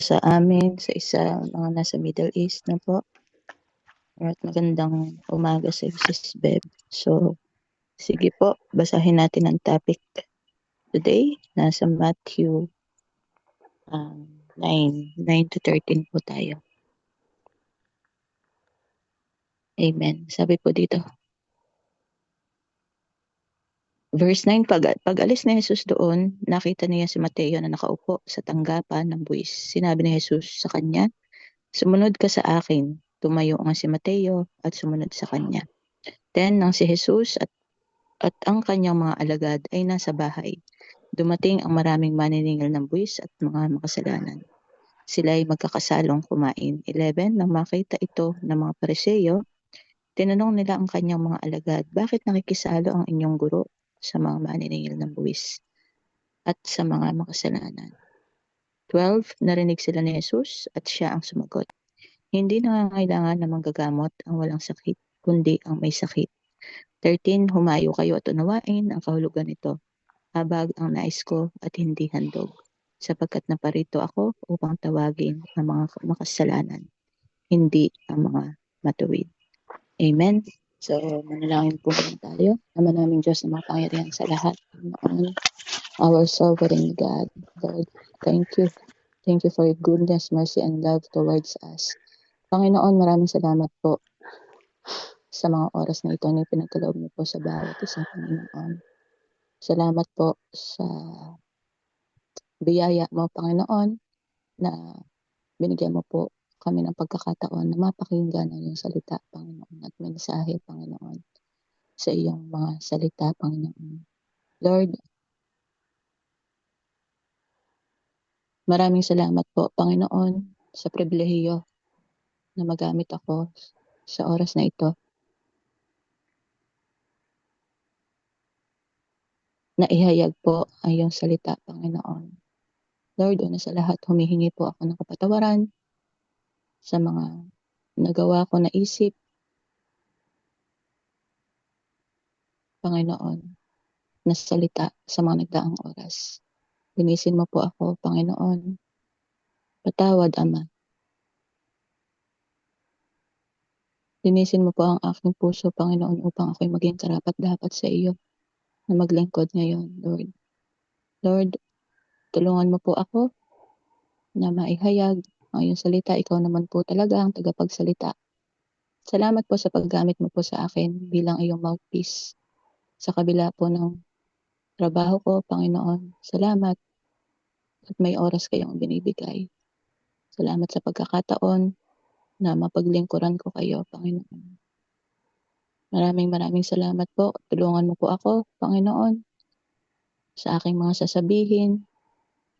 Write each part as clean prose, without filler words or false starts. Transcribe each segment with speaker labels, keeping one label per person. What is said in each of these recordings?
Speaker 1: sa amin, sa mga nasa Middle East na po. At magandang umaga sa Sis Beb. So, sige po, basahin natin ang topic today. Nasa Matthew 9 to 13 po tayo. Amen. Sabi po dito. Verse 9, pag alis ni Jesus doon, nakita niya si Mateo na nakaupo sa tanggapan ng buwis. Sinabi ni Jesus sa kanya, "Sumunod ka sa akin." Tumayo nga si Mateo at sumunod sa kanya. Then nang si Jesus at ang kanyang mga alagad ay nasa bahay, dumating ang maraming maniningil ng buwis at mga makasalanan. Sila ay magkakasalong kumain. 11, nang makita ito ng mga Pariseo, tinanong nila ang kanyang mga alagad, "Bakit nakikisalo ang inyong guro sa mga maniningil ng buwis at sa mga makasalanan?" 12, narinig sila ni Jesus at siya ang sumagot, "Hindi nangangailangan ng manggagamot ang walang sakit, kundi ang may sakit. 13, humayo kayo at unawain ang kahulugan nito. Habag ang nais ko at hindi handog, sapagkat naparito ako upang tawagin ang mga makasalanan, hindi ang mga matuwid." Amen. So, manalangin po muna tayo. Ama naming Diyos na makapangyarihan sa lahat. Panginoon, our sovereign God, Lord, thank you. Thank you for your goodness, mercy, and love towards us. Panginoon, maraming salamat po sa mga oras na ito na pinagkaloob niyo po sa bawat isang Panginoon. Salamat po sa biyaya mo, Panginoon, na binigyan mo po kami ng pagkakataon na mapakinggan ang iyong salita, Panginoon, at mensahe, Panginoon, sa iyong mga salita, Panginoon. Lord, maraming salamat po, Panginoon, sa pribilehiyo na magamit ako sa oras na ito na ihayag po ang iyong salita, Panginoon. Lord, una sa lahat, humihingi po ako ng kapatawaran sa mga nagawa ko na isip, Panginoon, na salita sa mga nagdaang oras. Linisin mo po ako, Panginoon. Patawad, Ama. Linisin mo po ang aking puso, Panginoon, upang ako'y maging karapat-dapat sa iyo na maglingkod ngayon, Lord. Lord, tulungan mo po ako na maihayag ang iyong salita. Ikaw naman po talaga ang tagapagsalita. Salamat po sa paggamit mo po sa akin bilang iyong mouthpiece sa kabila po ng trabaho ko, Panginoon. Salamat at may oras kayong binibigay. Salamat sa pagkakataon na mapaglingkuran ko kayo, Panginoon. Maraming salamat po. Tulungan mo po ako, Panginoon, sa aking mga sasabihin.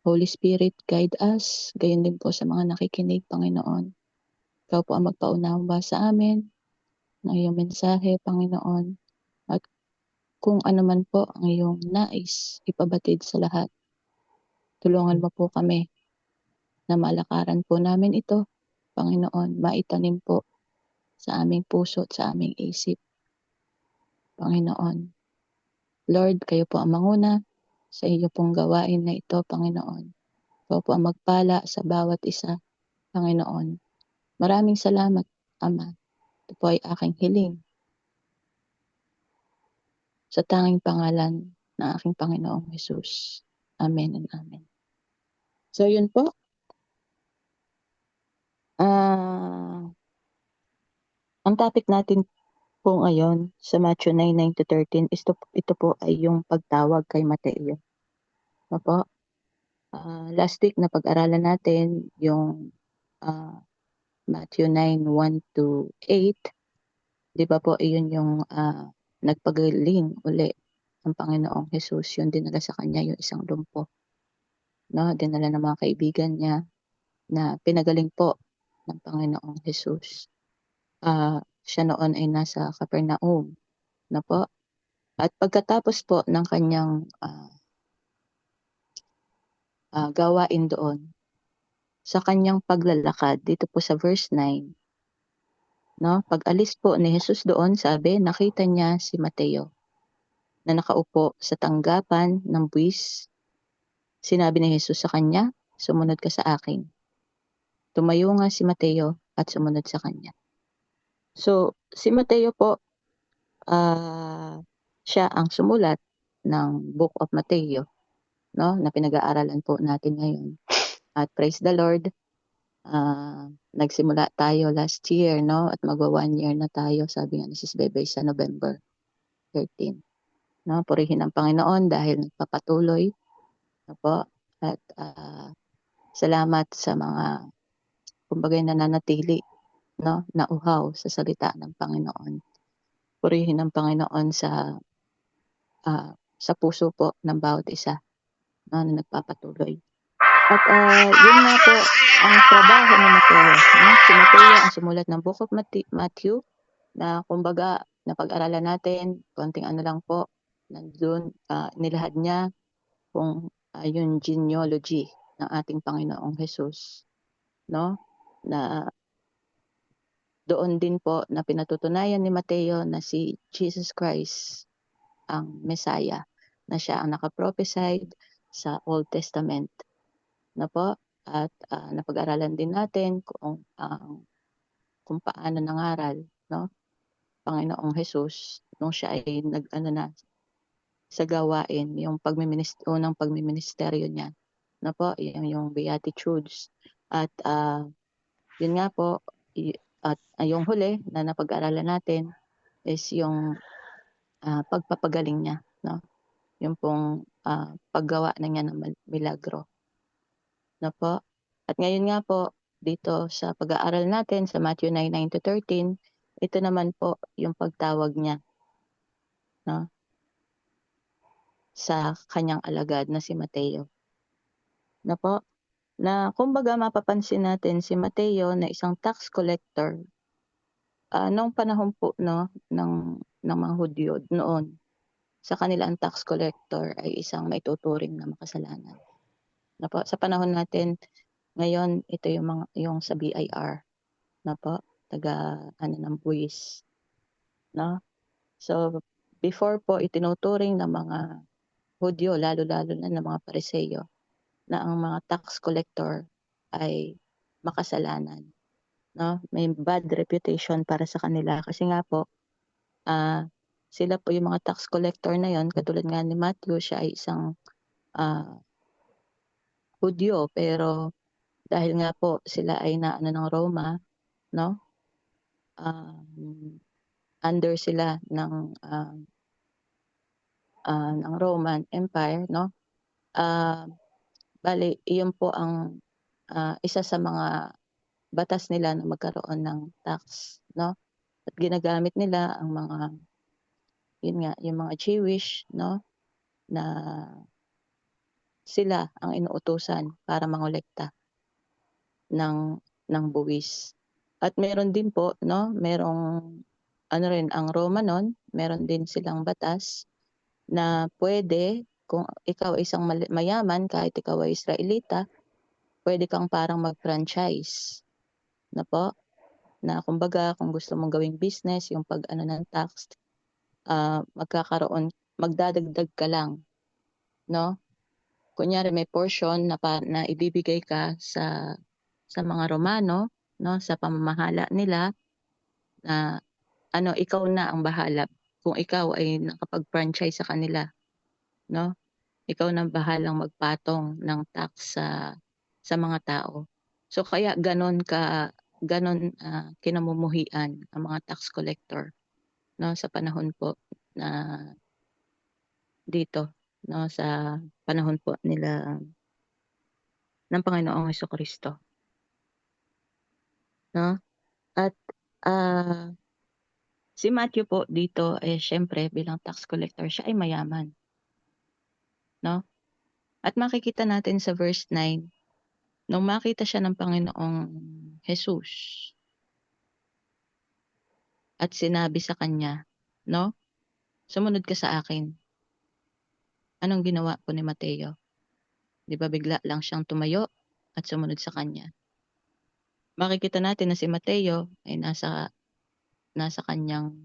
Speaker 1: Holy Spirit, guide us. Gayon din po sa mga nakikinig, Panginoon. Ikaw po ang magpaunawa sa amin ng iyong mensahe, Panginoon. At kung ano man po ang iyong nais ipabatid sa lahat, tulungan mo po kami na malakaran po namin ito, Panginoon, maitanim po sa aming puso at sa aming isip, Panginoon. Lord, kayo po ang manguna sa iyo pong gawain na ito, Panginoon. Ikaw po ang magpala sa bawat isa, Panginoon. Maraming salamat, Ama. Ito po ay aking hiling sa tanging pangalan ng aking Panginoong Jesus. Amen and amen. So yun po. Ang topic natin po ngayon sa Matthew 9:9 to 13 is ito po ay yung pagtawag kay Mateo. Opo. Last week na pag-aralan natin yung Matthew 9:1 to 8. Di ba po, iyon yung nagpagaling uli ang Panginoong Jesus. Yun dinala sa kanya yung isang lumpo. No? Dinala ng mga kaibigan niya na pinagaling po ng Panginoong Jesus. Siya noon ay nasa Capernaum. No po? At pagkatapos po ng kanyang gawain doon, sa kanyang paglalakad, dito po sa verse 9, no? Pag-alis po ni Jesus doon, sabi, nakita niya si Mateo na nakaupo sa tanggapan ng buwis. Sinabi ni Jesus sa kanya, "Sumunod ka sa akin." tumayo nga si Mateo at sumunod sa kanya. So, si Mateo po, siya ang sumulat ng Book of Mateo, no, na pinag-aaralan po natin ngayon. At praise the Lord, nagsimula tayo last year, no, at magwa 1 year na tayo, sabi nga ni Sis Bebay sa November 13. No, purihin ang Panginoon dahil nagpapatuloy, no po, at salamat sa mga kumbaga nananatili, no, na uhaw sa salita ng Panginoon. Purihin ang Panginoon sa puso po ng bawat isa, no, na nagpapatuloy. At yun nga po ang trabaho ni Mateo, no? Si Mateo ang sumulat ng Book of Matthew na kumbaga napag-aralan natin, konting ano lang po, nandun nilahad niya kung yung genealogy ng ating Panginoong Jesus, no? Na doon din po na pinatutunayan ni Mateo na si Jesus Christ ang Messiah, na siya ang nakaprophesied sa Old Testament, na po. At napag-aralan din natin kung paano nangaral, no, Panginoong Jesus nung siya ay nag-ano na sa gawain, yung unang pagmiministeryo niya, na po, yung Beatitudes. At yun nga po, at yung huli na napag-aralan natin is yung pagpapagaling niya, no? Yung pong paggawa na niya ng milagro, na po. At ngayon nga po, dito sa pag-aaral natin sa Matthew 9:9-13, ito naman po yung pagtawag niya, no, sa kanyang alagad na si Mateo, na po. Na kumbaga mapapansin natin si Mateo na isang tax collector nung panahon po, no, ng mga Hudyo noon. Sa kanila ang tax collector ay isang maituturing na makasalanan, na po. Sa panahon natin ngayon, ito yung sa BIR, na po, taga ano ng buwis, no. So before po itinuturing ng mga Hudyo, lalo-lalo na ng mga Pariseo, na ang mga tax collector ay makasalanan, no? May bad reputation para sa kanila kasi nga po sila po yung mga tax collector na yon, katulad nga ni Matthew, siya ay isang Hudyo, pero dahil nga po sila ay naano ng Roma, no? Under sila ng Roman Empire, no? Bale, iyon po ang isa sa mga batas nila na magkaroon ng tax, no? At ginagamit nila ang mga, yun nga, yung mga Jewish, no, na sila ang inuutusan para mangolekta ng buwis. At meron din po, no, merong ano rin ang Roma noon, meron din silang batas na pwede kung ikaw ay isang mayaman, kahit ikaw ay Israelita, pwede kang parang mag-franchise, na po, na kumbaga kung gusto mong gawing business yung pag-ano ng tax, magdadagdag ka lang, no? Kunyari may portion na ibibigay ka sa mga Romano, no, sa pamamahala nila, na ano, ikaw na ang bahala kung ikaw ay nakapag-franchise sa kanila, no? Ikaw na ang bahalang magpatong ng tax sa mga tao. So kaya ganon kinamumuhian ang mga tax collector, no, sa panahon po na dito, no, sa panahon po nila ng Panginoong Hesukristo, no? At si Matthew po dito, siyempre bilang tax collector siya ay mayaman, no? At makikita natin sa verse 9, nung makita siya ng Panginoong Jesus at sinabi sa kanya, no, sumunod ka sa akin. Anong ginawa po ni Mateo? Di ba bigla lang siyang tumayo at sumunod sa kanya? Makikita natin na si Mateo ay nasa kanyang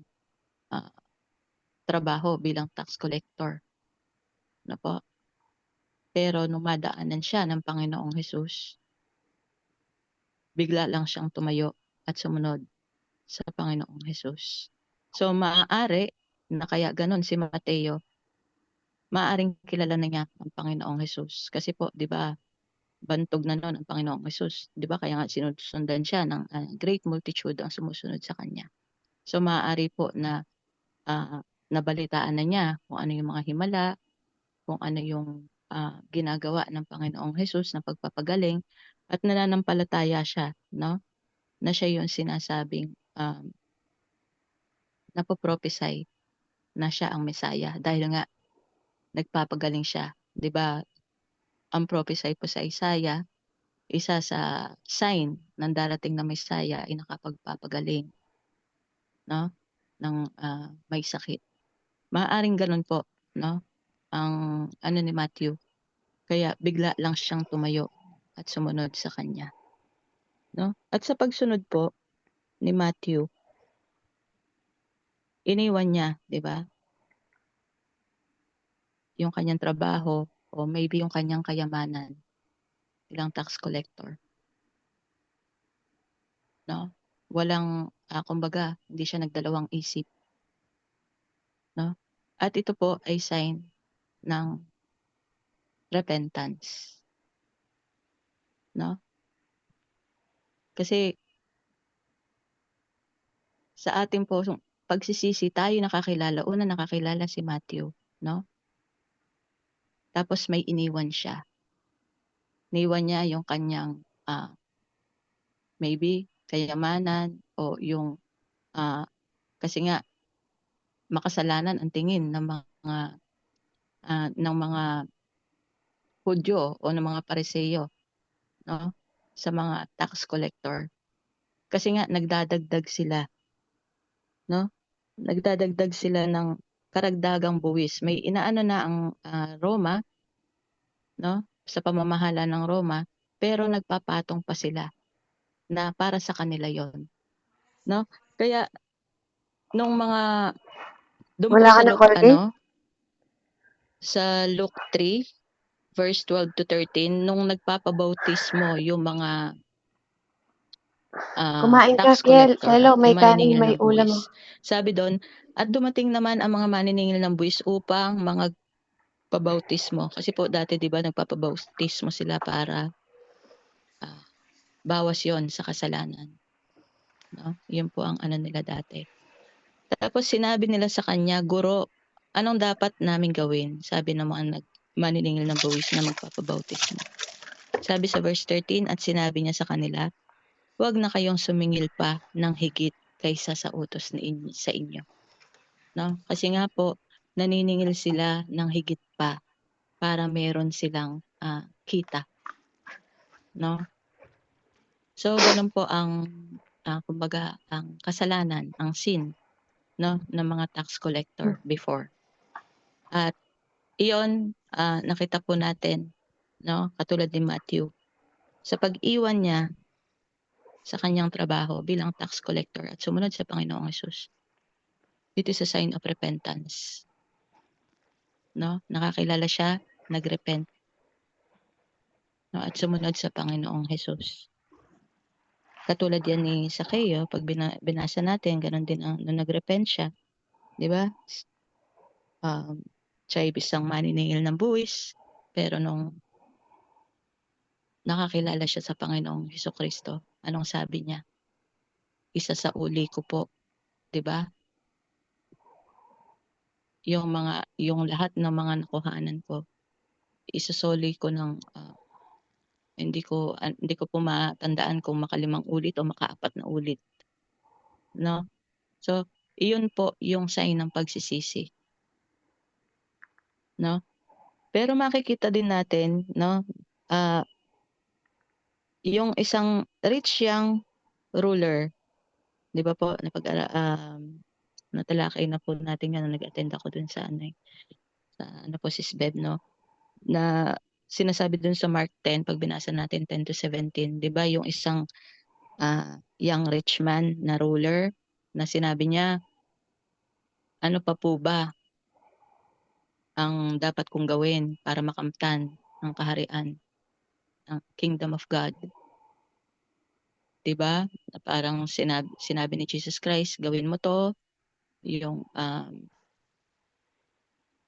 Speaker 1: trabaho bilang tax collector, na po. Pero nung madaanan siya ng Panginoong Jesus, bigla lang siyang tumayo at sumunod sa Panginoong Hesus. So maaari na kaya gano'n si Mateo, maaaring kilala na niya ang Panginoong Hesus kasi po 'di ba, bantog na no'n ang Panginoong Hesus, 'di ba kaya nga sinusundan siya ng, great multitude ang sumusunod sa kanya. So maaari po na, nabalitaan na niya kung ano yung mga himala, kung ano yung, ginagawa ng Panginoong Hesus na pagpapagaling at nananampalataya siya 'no, na siya yung sinasabing, napo-prophesy na siya ang Mesaya dahil nga nagpapagaling siya. 'Di ba, ang prophesy po sa Isaiah, isa sa sign ng darating na Mesaya ay nakapagpapagaling 'no, ng, may sakit. Maaaring gano'n po 'no, ang ano ni Matthew, kaya bigla lang siyang tumayo at sumunod sa kanya 'no. At sa pagsunod po ni Matthew, iniwan niya 'di ba, yung kanyang trabaho o maybe yung kanyang kayamanan bilang tax collector 'no. Walang, kumbaga hindi siya nagdalawang isip 'no. At ito po ay sign ng repentance 'no. Kasi sa ating pusong pagsisisi tayo nakakilala, una nakakilala si Matthew 'no, tapos may iniwan siya. Iniwan niya yung kanyang, maybe kayamanan o yung, ah, kasi nga makasalanan ang tingin ng mga Hudyo o ng mga Pariseo 'no, sa mga tax collector. Kasi nga nagdadagdag sila 'no, nagdadagdag sila ng karagdagang buwis. May inaano na ang, Roma 'no, sa pamamahala ng Roma, pero nagpapatong pa sila na para sa kanila yon 'no. Kaya nung mga dun po
Speaker 2: Wala ka
Speaker 1: sa
Speaker 2: na
Speaker 1: Luke
Speaker 2: Colgate?
Speaker 1: sa Luke 3 verse 12 to 13 nung nagpapabautismo yung mga,
Speaker 2: Kumain ka,
Speaker 1: tax
Speaker 2: Kiel.
Speaker 1: collector
Speaker 2: Hello,
Speaker 1: at
Speaker 2: may
Speaker 1: yung
Speaker 2: kanin,
Speaker 1: maniningil
Speaker 2: may
Speaker 1: ng
Speaker 2: ulam, oh.
Speaker 1: buwis. Sabi dun, "At dumating naman ang mga maniningil ng buwis upang pabautismo." Kasi po dati 'di ba nagpapabautismo sila para, ah, bawas yon sa kasalanan 'no, yun po ang ano nila dati. Tapos sinabi nila sa kanya, "Guro, anong dapat naming gawin?" Sabi ng mga maniningil ng buwis na magpapabautismo. Sabi sa verse 13, "At sinabi niya sa kanila, 'Wag na kayong sumingil pa ng higit kaysa sa utos ni sa inyo." 'No, kasi nga po naniningil sila ng higit pa para meron silang, kita 'no. So gano'n po ang, kumbaga ang kasalanan, ang sin 'no, ng mga tax collector before. At iyon, nakita po natin 'no, katulad ni Matthew, sa pag-iwan niya sa kanyang trabaho bilang tax collector at sumunod sa Panginoong Hesus. It is a sign of repentance 'no, nakakilala siya, nag-repent 'no, at sumunod sa Panginoong Hesus. Katulad yan ni Zaqueo 'pag binasa natin gano'n din ang nung nag-repent siya, 'di ba? Um, Siya ay isang maniningil ng buwis, pero nung nakakilala siya sa Panginoong Hesukristo, anong sabi niya? Isasauli ko po, 'di ba? Yung lahat ng mga nakuhanan ko, isusoli ko ng, hindi ko po matandaan kung makalimang ulit o makaapat na ulit, 'no? So, iyon po yung sign ng pagsisisi, 'no? Pero makikita din natin 'no, ah, yung isang rich young ruler, 'di ba po natalakay na po natin 'yan nung nag-attend ako dun sa ano, sa ano po Sisbeb 'no, na sinasabi dun sa Mark 10 'pag binasa natin 10 to 17, 'di ba yung isang, young rich man na ruler na sinabi niya, "Ano pa po ba ang dapat kong gawin para makamtan ang kaharian, ng kingdom of God?" 'di ba? Na parang sinabi ni Jesus Christ, "Gawin mo 'to." Yung,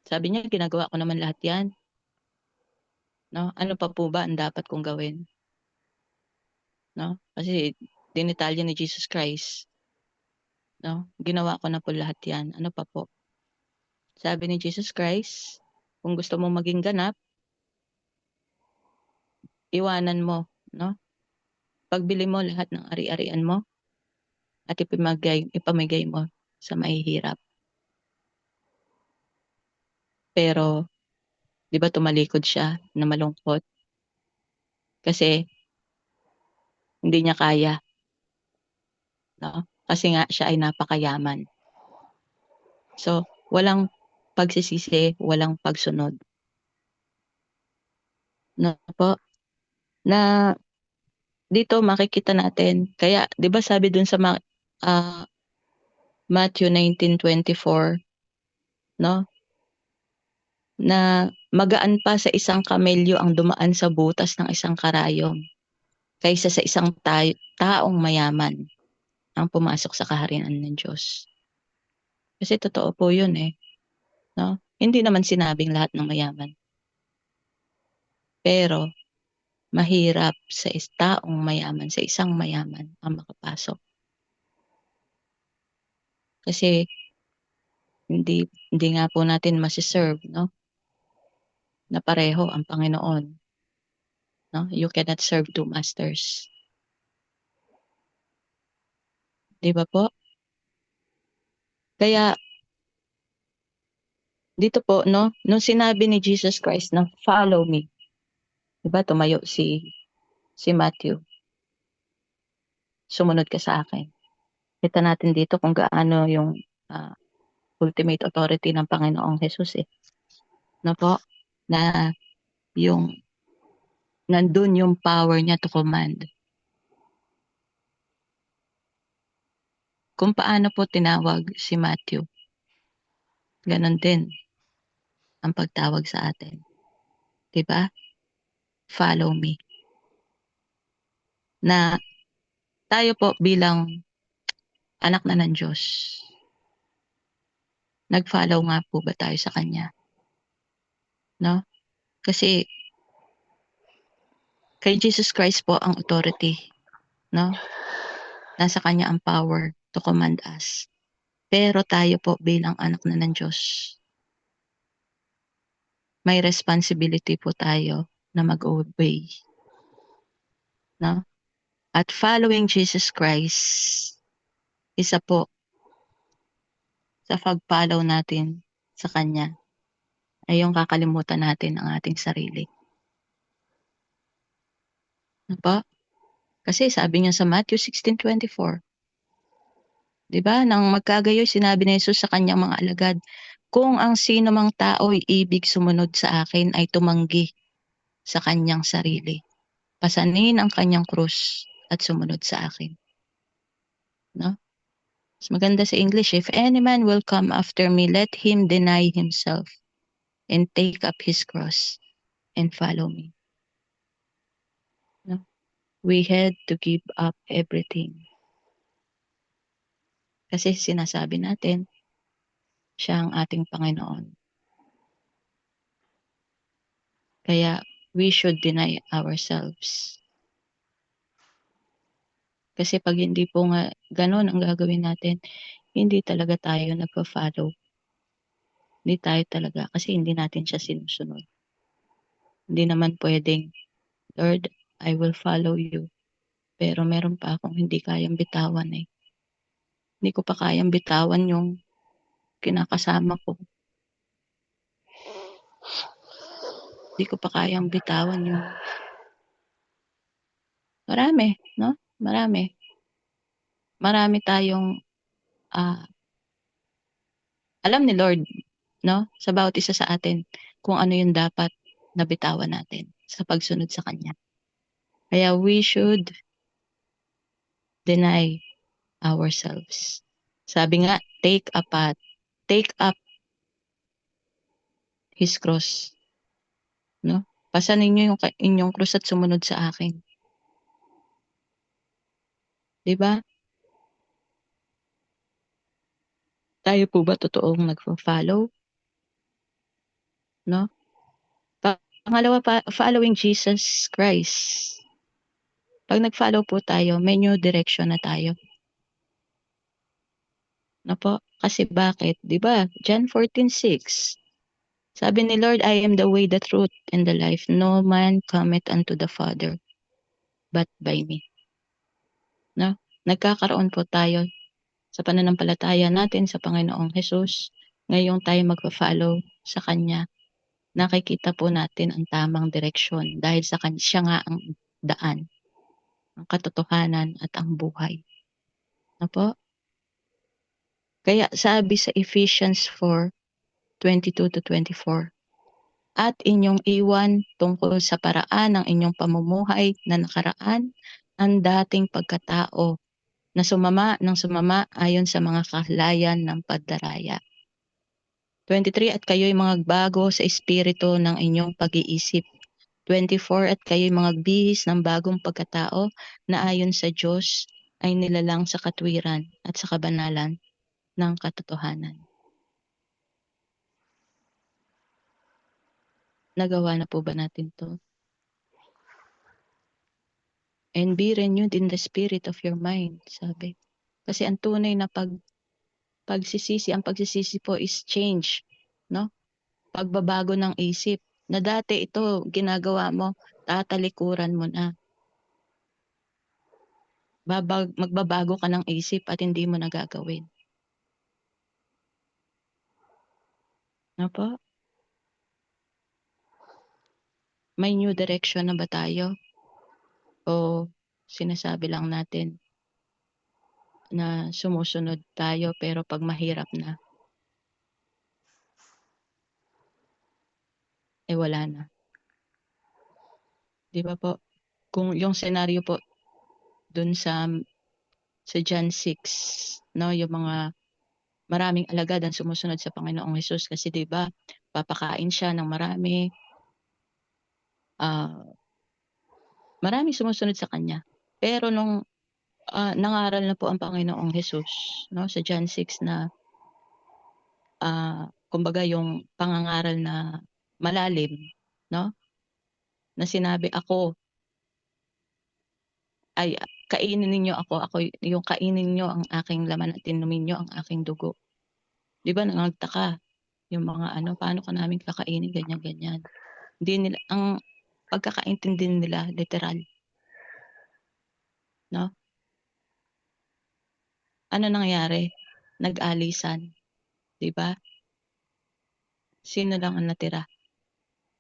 Speaker 1: sabi niya, "Ginagawa ko naman lahat 'yan." 'No? Ano pa po ba ang dapat kong gawin, 'no? Kasi dinitalya ni Jesus Christ, 'no, "Ginawa ko na po lahat 'yan, ano pa po?" Sabi ni Jesus Christ, "Kung gusto mong maging ganap, iwanan mo, 'no, pagbili mo lahat ng ari-arian mo at ipamigay mo sa mahihirap." Pero 'di ba tumalikod siya na malungkot kasi hindi niya kaya, 'no, kasi nga siya ay napakayaman. So, walang pagsisisi, walang pagsunod, 'no po, na dito makikita natin kaya 'di ba sabi dun sa ah, Matthew 19:24, 'no, na magaan pa sa isang kamelyo ang dumaan sa butas ng isang karayom kaysa sa isang taong mayaman ang pumasok sa kaharian ng Diyos. Kasi totoo po yun, eh, 'no? Hindi naman sinabing lahat ng mayaman, pero mahirap sa taong mayaman, sa isang mayaman ang makapasok. Kasi hindi hindi nga po natin mase-serve, 'no, na pareho ang Panginoon, 'no? You cannot serve two masters, 'di ba po? Kaya dito po 'no, nung sinabi ni Jesus Christ na, "Follow me," 'di ba tumayo si Matthew, "Sumunod ka sa akin." Kita natin dito kung gaano yung, ah, ultimate authority ng Panginoong Hesus, eh, 'no po, na yung nandun yung power niya to command. Kung paano po tinawag si Matthew, ganon din ang pagtawag sa atin, 'di ba? Follow me. Na tayo po bilang anak na ng Diyos, nag-follow nga po ba tayo sa Kanya, 'no? Kasi kay Jesus Christ po ang authority, 'no? Nasa Kanya ang power to command us. Pero tayo po bilang anak na ng Diyos, may responsibility po tayo na mag-obey, 'no? At following Jesus Christ, isa po sa pag-follow natin sa Kanya ay yung kakalimutan natin ang ating sarili, 'no po? Kasi sabi niya sa Matthew 16:24, 'di ba, nang magkagayoy sinabi ni Jesus sa kanyang mga alagad, "Kung ang sino mang tao'y ibig sumunod sa akin ay tumanggi sa kanyang sarili, pasanin ang kanyang krus at sumunod sa akin." 'No? Mas maganda sa English, "If any man will come after me, let him deny himself and take up his cross and follow me." 'No? We had to give up everything. Kasi sinasabi natin, siya ang ating Panginoon. Kaya we should deny ourselves. Kasi 'pag hindi po nga gano'n ang gagawin natin, hindi talaga tayo nagfo-follow. Hindi tayo talaga kasi hindi natin siya sinusunod. Hindi naman puwedeng, "Lord, I will follow you." Pero meron pa akong hindi kayang bitawan, eh. Hindi ko pa kayang bitawan yung kinakasama ko. Hindi ko pa kayang bitawan yung marami, 'no, marami. Marami tayong, ah, alam ni Lord, 'no, sa bawat isa sa atin kung ano yung dapat na bitawan natin sa pagsunod sa Kanya. Kaya we should deny ourselves. Sabi nga, take up His cross, 'no? Pasanin niyo yung inyong krus at sumunod sa akin. 'Di ba? Tayo po ba totoong nagfo-follow, 'no? Pangalawa pa, following Jesus Christ. 'Pag nag-follow po tayo, may new direction na tayo, 'no po? Kasi bakit? 'Di ba, John 14:6, sabi ni Lord, "I am the way, the truth, and the life. No man cometh unto the Father but by me." 'No? Nagkakaroon po tayo sa pananampalataya natin sa Panginoong Hesus, ngayong tayo magfo-follow sa Kanya, nakikita po natin ang tamang direksyon dahil sa siya nga ang daan, ang katotohanan at ang buhay, ano po? Kaya sabi sa Ephesians 4:22-24, "At inyong iwan tungkol sa paraan ng inyong pamumuhay na nakaraan ang dating pagkatao na sumama ng sumama ayon sa mga kahilayan ng pandaraya." 23, "At kayo'y magbago sa espiritu ng inyong pag-iisip." 24, "At kayo'y magbihis ng bagong pagkatao na ayon sa Diyos ay nilalang sa katwiran at sa kabanalan ng katotohanan." Nagawa na po ba natin 'to? "And be renewed in the spirit of your mind," sabi. Kasi ang tunay na ang pagsisisi po is change, 'no? Pagbabago ng isip, na dati ito ginagawa mo, tatalikuran mo na. Magbabago ka ng isip at hindi mo na gagawin, 'no po? May new direction na ba tayo o sinasabi lang natin na sumusunod tayo pero 'pag mahirap na, eh, wala na, 'di ba po? Kung yung senaryo po dun sa John 6, 'no, yung mga maraming alagad ang sumusunod sa Panginoong Hesus kasi 'di ba, papakain siya ng marami, ah, maraming sumusunod sa kanya. Pero nung, nangaral na po ang Panginoong Hesus, 'no, sa John 6 na, kumbaga yung pangangaral na malalim, 'no, na sinabi, "Ako ay kainin ninyo ako, yung kainin niyo ang aking laman at inumin niyo ang aking dugo." 'Di ba nagtaka yung mga ano, "Paano ka namin kakainin?" Ganyan, ganyan. Hindi nila ang pagkakaintindi nila literal, 'no? Ano nangyari? Nag-alisan, 'di ba? Sino lang ang natira?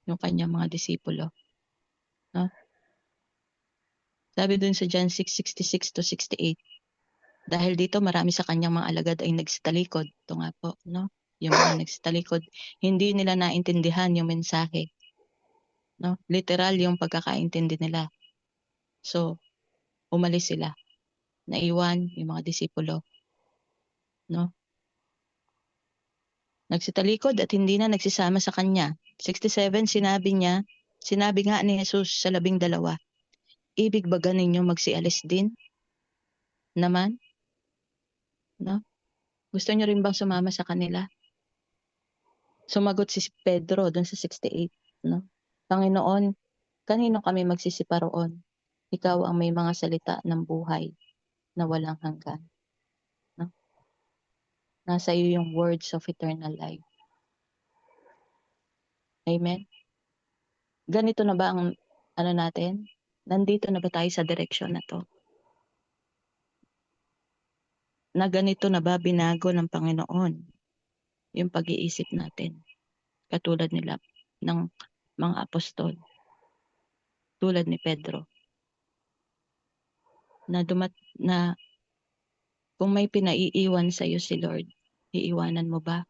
Speaker 1: Yung kanyang mga disipulo, 'no? Sabi dun sa John 6:66-68, dahil dito marami sa kanyang mga alagad ay nagsitalikod. Ito nga po, 'no, yung mga nagsitalikod, hindi nila naintindihan yung mensahe, 'no? Literal yung pagkakaintindi nila. So, umalis sila, naiwan yung mga disipulo, 'no? Nagsitalikod at hindi na nagsisama sa kanya. 67, sinabi nga ni Jesus sa 12, "Ibig ba ninyong magsialis din naman?" 'No? Gusto niyo rin bang sumama sa kanila? Sumagot si Pedro dun sa 68, 'no, "Panginoon, kanino kami magsisisi roon? Ikaw ang may mga salita ng buhay na walang hanggan." 'No? Nasa iyo yung words of eternal life. Amen? Ganito na ba ang ano natin? Nandito na ba tayo sa direksyon na 'to? Na ganito na ba binago ng Panginoon yung pag-iisip natin, katulad nila ng mga apostol, tulad ni Pedro, na na kung may pinaiiwan sa'yo si Lord, iiwanan mo ba?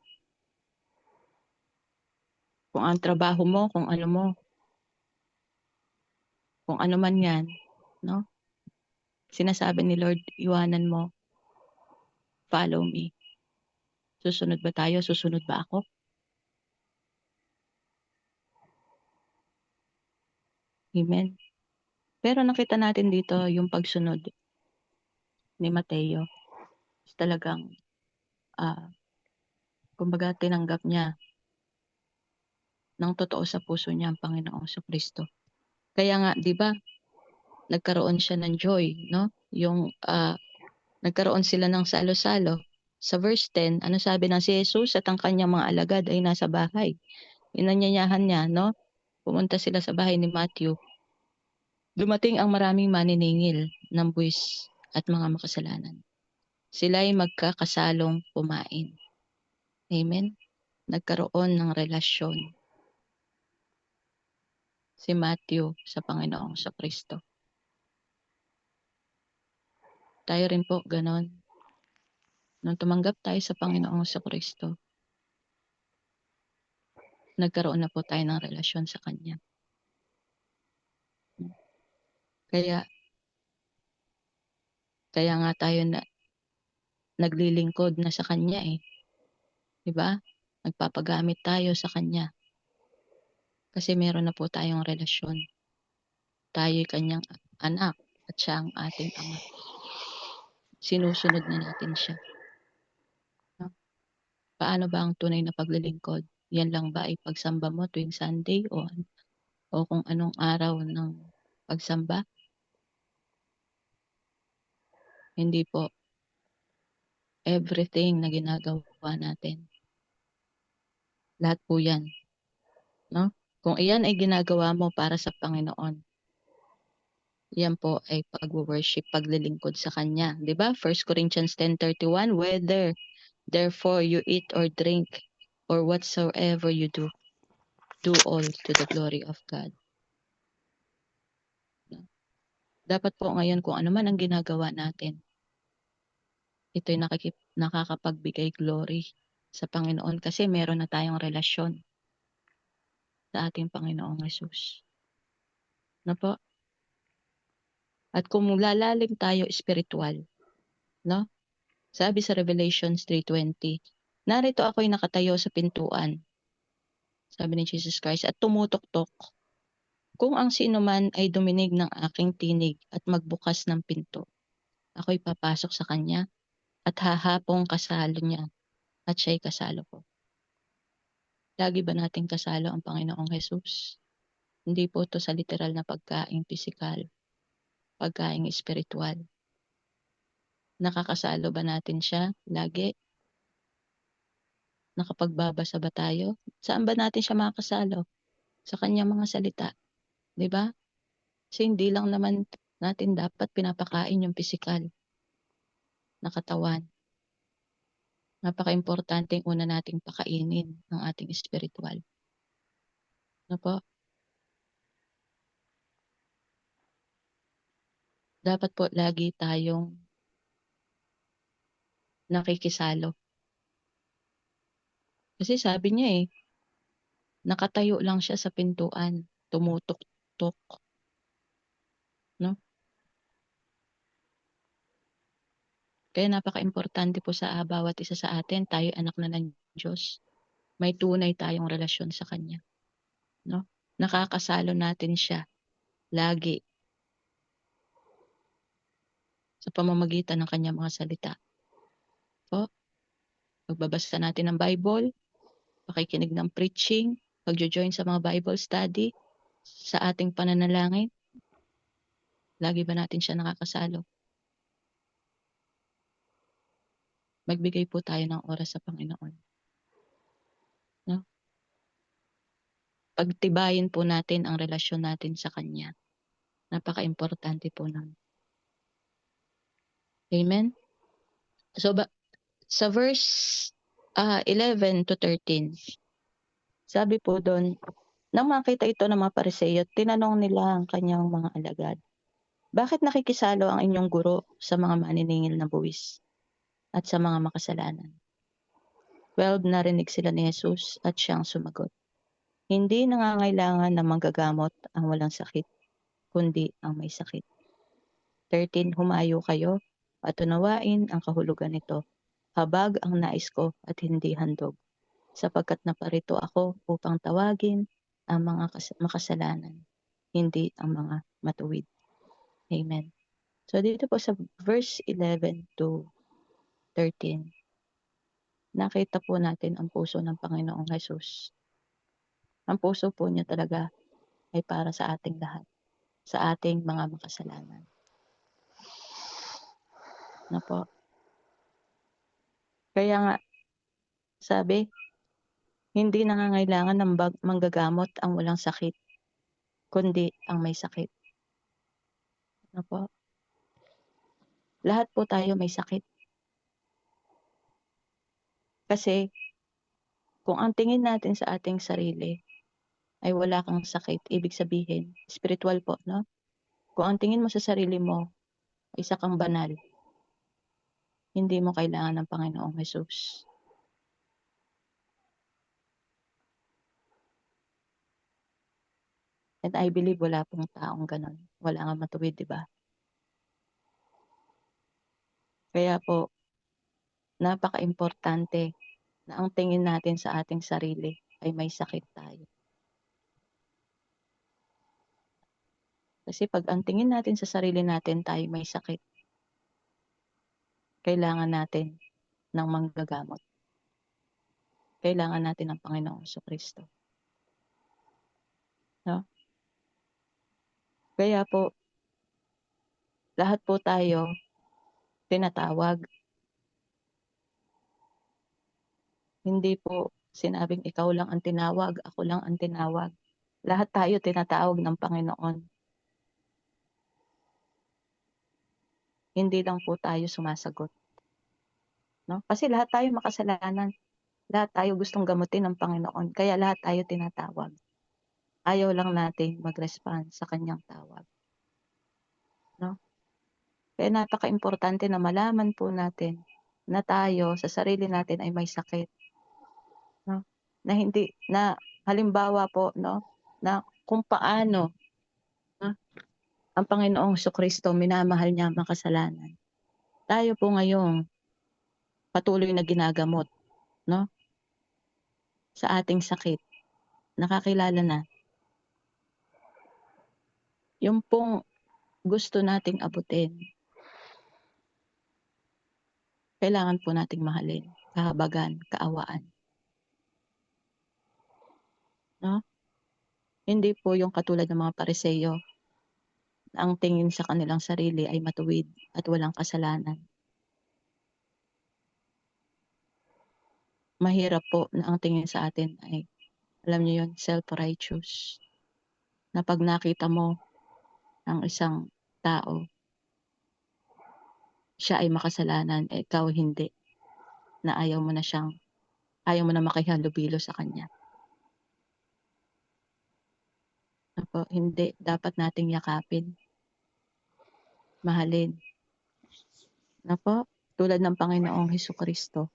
Speaker 1: Kung ang trabaho mo, kung ano man 'yan, 'no, sinasabi ni Lord, iwanan mo, follow me. Susunod ba tayo, susunod ba ako? Amen. Pero nakita natin dito yung pagsunod, ni Mateo is talagang kumbaga tinanggap niya ng totoo sa puso niya ang Panginoong Kristo. Kaya nga 'di ba nagkaroon siya ng joy, no? Yung nagkaroon sila ng salo-salo. Sa verse 10, ano sabi ng si Jesus at ang kanyang mga alagad ay nasa bahay. Inanyayahan niya, no? Pumunta sila sa bahay ni Matthew. Dumating ang maraming maniningil ng buwis at mga makasalanan. Sila ay magkakasalong kumain. Amen? Nagkaroon ng relasyon si Matthew sa Panginoong Kristo. Tayo rin po ganon. Nung tumanggap tayo sa Panginoong Kristo, nagkaroon na po tayo ng relasyon sa Kanya. Kaya nga tayo na naglilingkod na sa Kanya eh. 'Di ba? Nagpapagamit tayo sa Kanya. Kasi meron na po tayong relasyon. Tayo'y Kanyang anak at Siya ang ating Ama. Sinusunod na natin Siya. No? Paano ba ang tunay na paglilingkod? Yan lang ba ay pagsamba mo tuwing Sunday o kung anong araw ng pagsamba? Hindi po. Everything na ginagawa natin. Lahat po yan. No? Kung iyan ay ginagawa mo para sa Panginoon, yan po ay pag-worship, paglilingkod sa Kanya. Diba? 1 Corinthians 10:31, whether therefore you eat or drink or whatsoever you do all to the glory of God. Dapat po ngayon kung ano man ang ginagawa natin, ito'y nakakapagbigay glory sa Panginoon kasi meron na tayong relasyon sa ating Panginoong Hesus. No po? At kung lalalim tayo spiritual, no? Sabi sa Revelations 3:20, narito ako'y nakatayo sa pintuan, sabi ni Jesus Christ, at tumutuktok. Kung ang sino man ay duminig ng aking tinig at magbukas ng pinto, ako'y papasok sa kanya at hahapong kasalo niya at siya'y kasalo ko. Lagi ba nating kasalo ang Panginoong Hesus? Hindi po ito sa literal na pagkaing pisikal, pagkaing espiritual. Nakakasalo ba natin siya lagi? Nakapagbabasa ba tayo? Saan ba natin siya makakasalo? Sa kanyang mga salita. 'Di ba? Kasi hindi lang naman natin dapat pinapakain yung pisikal na katawan. Napaka-importante una nating pakainin ang ating espiritual. Ano po? Dapat po lagi tayong nakikisalo. Kasi sabi niya nakatayo lang siya sa pintuan, tumutok-tok, no? Kaya napaka-importante po sa bawat isa sa atin, tayo anak na ng Diyos. May tunay tayong relasyon sa Kanya, no? Nakakasalo natin siya lagi sa pamamagitan ng Kanyang mga salita. Po, pagbabasa natin ng Bible, pakikinig ng preaching, pagjo-join sa mga Bible study, sa ating pananalangin, lagi ba natin siya nakakasalo? Magbigay po tayo ng oras sa Panginoon. No? Pagtibayin po natin ang relasyon natin sa Kanya. Napaka-importante po nun. Amen? So, sa verse 11 to 13, sabi po doon, nang makita ito ng mga Pariseo, tinanong nila ang kanyang mga alagad, bakit nakikisalo ang inyong guro sa mga maniningil na buwis at sa mga makasalanan? 12, narinig sila ni Jesus at siyang sumagot, hindi nangangailangan ng manggagamot ang walang sakit, kundi ang may sakit. 13, humayo kayo at unawain ang kahulugan nito. Habag ang nais ko at hindi handog, sapagkat naparito ako upang tawagin ang mga makasalanan, hindi ang mga matuwid. Amen. So dito po sa verse 11 to 13, nakita po natin ang puso ng Panginoong Hesus. Ang puso po niya talaga ay para sa ating lahat, sa ating mga makasalanan. Na po. Kaya nga, sabi, hindi nangangailangan ng manggagamot ang walang sakit, kundi ang may sakit. Na po. Lahat po tayo may sakit. Kasi, kung ang tingin natin sa ating sarili ay wala kang sakit, ibig sabihin, spiritual po, no? Kung ang tingin mo sa sarili mo ay isa kang banal, hindi mo kailangan ng Panginoong Hesus. And I believe wala pong taong ganon. Wala nga matuwid, di ba? Kaya po, napaka-importante na ang tingin natin sa ating sarili ay may sakit tayo. Kasi pag ang tingin natin sa sarili natin tayo may sakit, kailangan natin ng manggagamot. Kailangan natin ng Panginoong Jesucristo. No? Kaya po, lahat po tayo tinatawag. Hindi po sinabing ikaw lang ang tinawag, ako lang ang tinawag. Lahat tayo tinatawag ng Panginoon. Hindi lang po tayo sumasagot. No? Kasi lahat tayo makasalanan. Lahat tayo gustong gamutin ng Panginoon. Kaya lahat tayo tinatawag. Ayaw lang natin mag-respond sa kanyang tawag. No? Kaya napaka-importante na malaman po natin na tayo sa sarili natin ay may sakit. No? Na hindi, na halimbawa po, no? Na kung paano, no? Ang Panginoong Jesucristo, minamahal niya ang makasalanan. Tayo po ngayong patuloy na ginagamot, no? Sa ating sakit. Nakakilala na. Yung pong gusto nating abutin, kailangan po nating mahalin, kahabagan, kaawaan. No? Hindi po yung katulad ng mga Pariseyo na ang tingin sa kanilang sarili ay matuwid at walang kasalanan. Mahirap po na ang tingin sa atin ay, alam niyo yun, self-righteous. Na pag nakita mo ang isang tao, siya ay makasalanan, ikaw hindi. Na ayaw mo na makihalubilo sa kanya. Apo, hindi. Dapat nating yakapin. Mahalin. Apo, tulad ng Panginoong Hesukristo.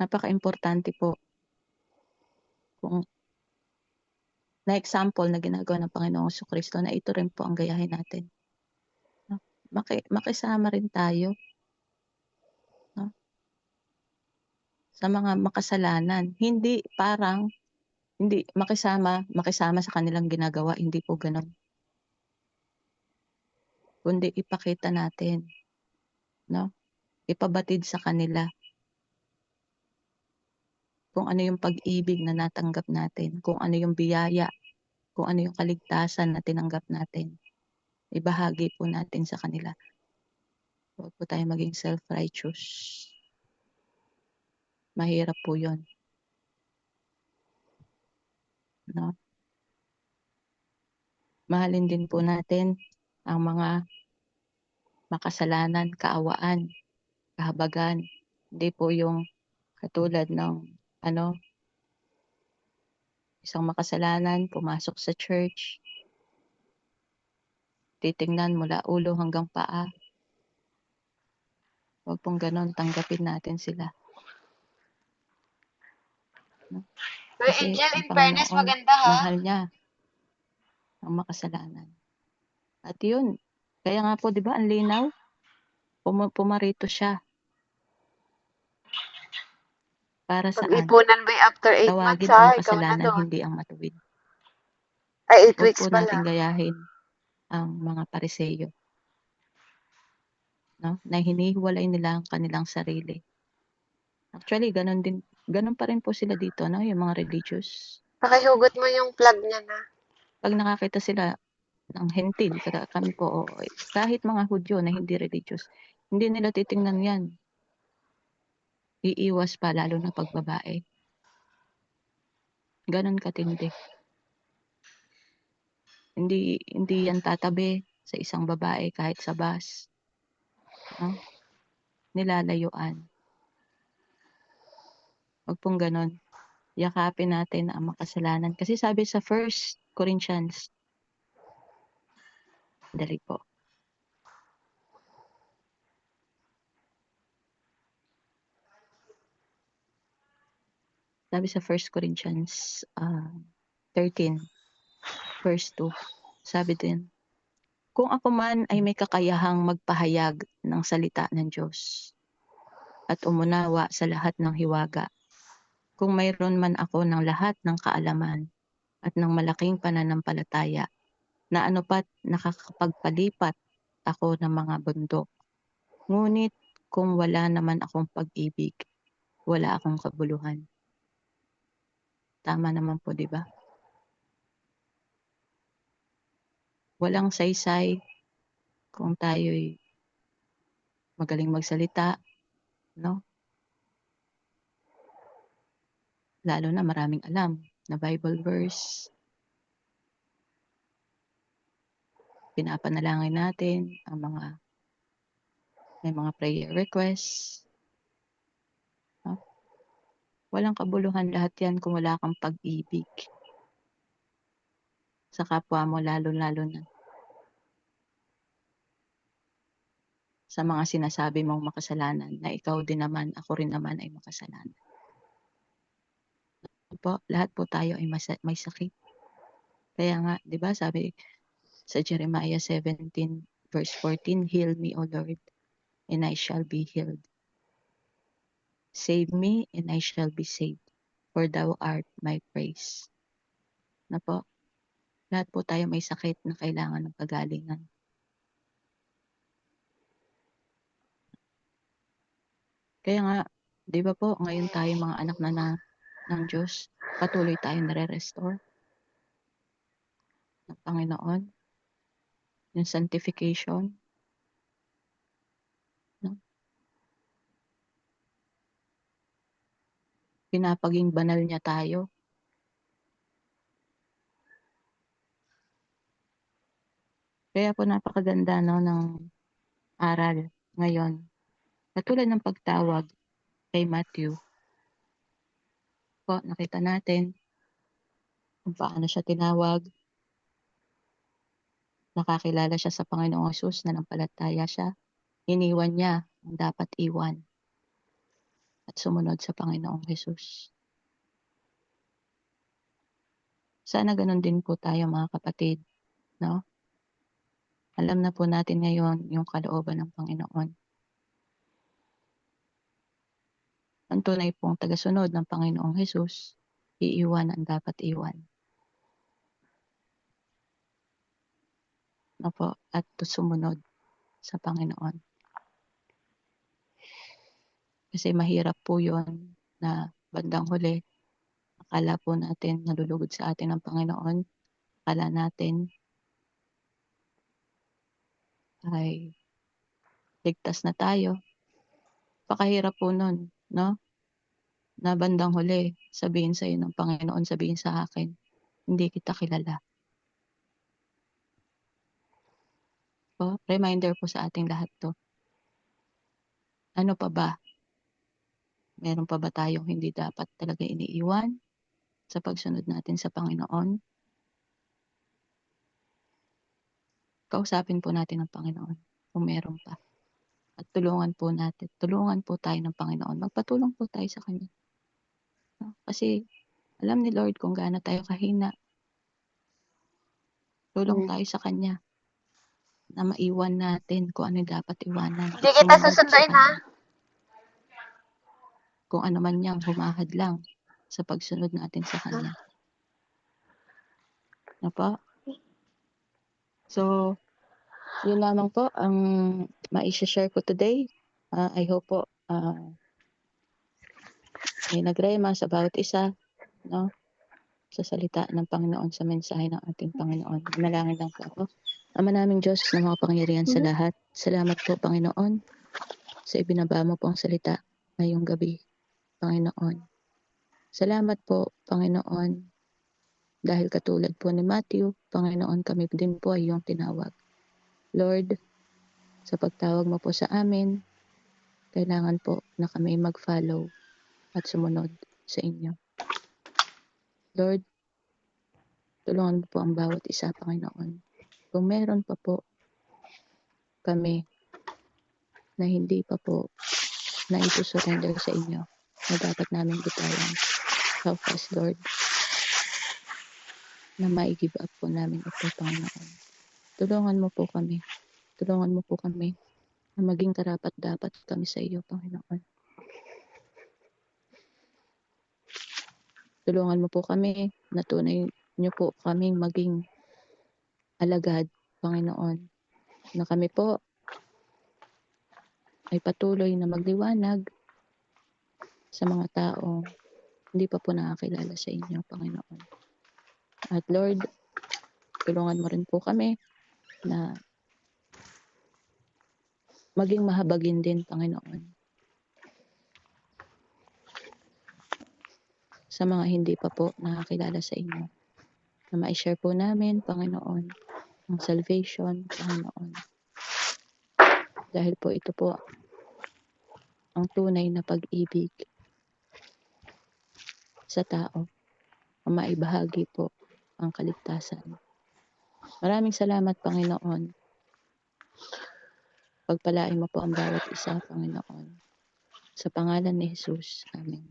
Speaker 1: Napaka-importante po kung na example na ginagawa ng Panginoong Hesukristo na ito rin po ang gayahin natin. No? Makisama rin tayo, no? Sa mga makasalanan. Hindi makisama sa kanilang ginagawa, hindi po ganoon. Kundi ipakita natin, no? Ipabatid sa kanila kung ano yung pag-ibig na natanggap natin, kung ano yung biyaya, kung ano yung kaligtasan na tinanggap natin. Ibahagi po natin sa kanila. Huwag po tayo maging self-righteous. Mahirap po yun. No? Mahalin din po natin ang mga makasalanan, kaawaan, kahabagan. Hindi po yung katulad ng isang makasalanan, pumasok sa church, titingnan mula ulo hanggang paa. Huwag pong ganon, tanggapin natin sila. No? Kasi
Speaker 2: Angel,
Speaker 1: ang
Speaker 2: in fairness,
Speaker 1: Panginoon,
Speaker 2: maganda ha.
Speaker 1: mahal niya ang makasalanan. At yun, kaya nga po, di ba, ang linaw, pumarito siya. Para saan?
Speaker 2: Pag-ipunan ba after 8 months
Speaker 1: Tawagin ang
Speaker 2: ha? Ikaw na
Speaker 1: makasalanan,
Speaker 2: doon.
Speaker 1: hindi ang matuwid.
Speaker 2: Ay, 8
Speaker 1: Huwag
Speaker 2: weeks
Speaker 1: po
Speaker 2: pala.
Speaker 1: nating gayahin ang mga Pariseo, no? Na hinihiwalay nila ang kanilang sarili. Actually, ganun pa rin po sila dito, no? Yung mga religious.
Speaker 2: Pakihugot mo yung plug niya na.
Speaker 1: Pag nakakita sila ng hentil, kami po, kahit mga Hudyo na hindi religious, hindi nila titingnan yan. Iiwas pa, lalo na pag babae. Ganun katindi. Hindi yan tatabi sa isang babae kahit sa bus. No? Nilalayuan. Wag pong ganun. Yakapin natin ang makasalanan. Kasi sabi sa 1 Corinthians, dali po. Sabi sa 1 Corinthians 13, verse 2, sabi din, kung ako man ay may kakayahang magpahayag ng salita ng Diyos at umunawa sa lahat ng hiwaga, kung mayroon man ako ng lahat ng kaalaman at ng malaking pananampalataya, na anupat nakakapagpalipat ako ng mga bundok. Ngunit kung wala naman akong pag-ibig, wala akong kabuluhan. Tama naman po, di ba? Walang saysay kung tayo'y magaling magsalita, no? Lalo na maraming alam na Bible verse. Pinapanalangin natin ang may mga prayer requests. No? Walang kabuluhan lahat yan kung wala kang pag-ibig sa kapwa mo, lalo-lalo na sa mga sinasabi mong makasalanan na ikaw din naman, ako rin naman ay makasalanan. Po, lahat po tayo ay may sakit. Kaya nga, di ba, sabi sa Jeremiah 17 verse 14, heal me, O Lord, and I shall be healed. Save me, and I shall be saved, for thou art my praise. Na po, lahat po tayo may sakit na kailangan ng kagalingan. Kaya nga, di ba po, ngayon tayo mga anak ng Diyos, patuloy tayong nare-restore ng Panginoon. Yung sanctification. No? Pinapaging banal niya tayo. Kaya po napakaganda, no, ng aral ngayon. Katulad ng pagtawag kay Matthew. Po, nakita natin kung paano siya tinawag. Nakakilala siya sa Panginoong Hesus, nanampalataya siya. Iniwan niya ang dapat iwan at sumunod sa Panginoong Hesus. Sana ganun din po tayo, mga kapatid, no? Alam na po natin ngayon yung kalooban ng Panginoon. Ang tunay pong tagasunod ng Panginoong Hesus, iiwan ang dapat iwan. No po, at sumunod sa Panginoon. Kasi mahirap po yun na bandang huli, akala po natin nalulugod sa atin ang Panginoon. Akala natin ay ligtas na tayo. Pakahirap po nun, no? Na bandang huli, sabihin sa'yo ng Panginoon, sabihin sa akin, hindi kita kilala. So, reminder po sa ating lahat to. Ano pa ba? Meron pa ba tayong hindi dapat talaga iniiwan sa pagsunod natin sa Panginoon? Kausapin po natin ang Panginoon kung meron pa. At tulungan po tayo ng Panginoon. Magpatulong po tayo sa Kanya. No? Kasi alam ni Lord kung gaano tayo kahina. Tulong tayo sa Kanya na maiwan natin kung ano dapat iwanan.
Speaker 2: Hindi kita susunduin, ha?
Speaker 1: Kung ano man niyang humahadlang sa pagsunod natin sa Kanya. No po? So, Yun lamang po ang mai-share ko today. I hope po may nagrema sa bawat isa, no? Sa salita ng Panginoon, sa mensahe ng ating Panginoon. Manalangin lang po ako. Ama naming Diyos na makapangyarihan sa lahat, salamat po Panginoon sa ibinaba mo pong salita ngayong gabi, Panginoon. Salamat po, Panginoon, dahil katulad po ni Matthew, Panginoon, kami din po ay iyong tinawag. Lord, sa pagtawag mo po sa amin, kailangan po na kami mag-follow at sumunod sa inyo. Lord, tulungan mo po ang bawat isa, Panginoon. Kung meron pa po kami na hindi pa po na ito-surrender sa inyo, na dapat namin bitawan. Help us, Lord, na mai-give up po namin ito, Panginoon. Tulungan mo po kami. Tulungan mo po kami na maging karapat-dapat kami sa iyo, Panginoon. Tulungan mo po kami na tunay niyo po kaming maging alagad, Panginoon. Na kami po ay patuloy na magliwanag sa mga taong hindi pa po nakakilala sa inyo, Panginoon. At Lord, tulungan mo rin po kami na maging mahabagin din, Panginoon, sa mga hindi pa po nakakilala sa inyo. Na ma-share po namin, Panginoon, ang salvation, Panginoon. Dahil po ito po ang tunay na pag-ibig sa tao, ang maibahagi po ang kaligtasan. Maraming salamat, Panginoon. Pagpalain mo po ang bawat isa, Panginoon. Sa pangalan ni Jesus. Amen.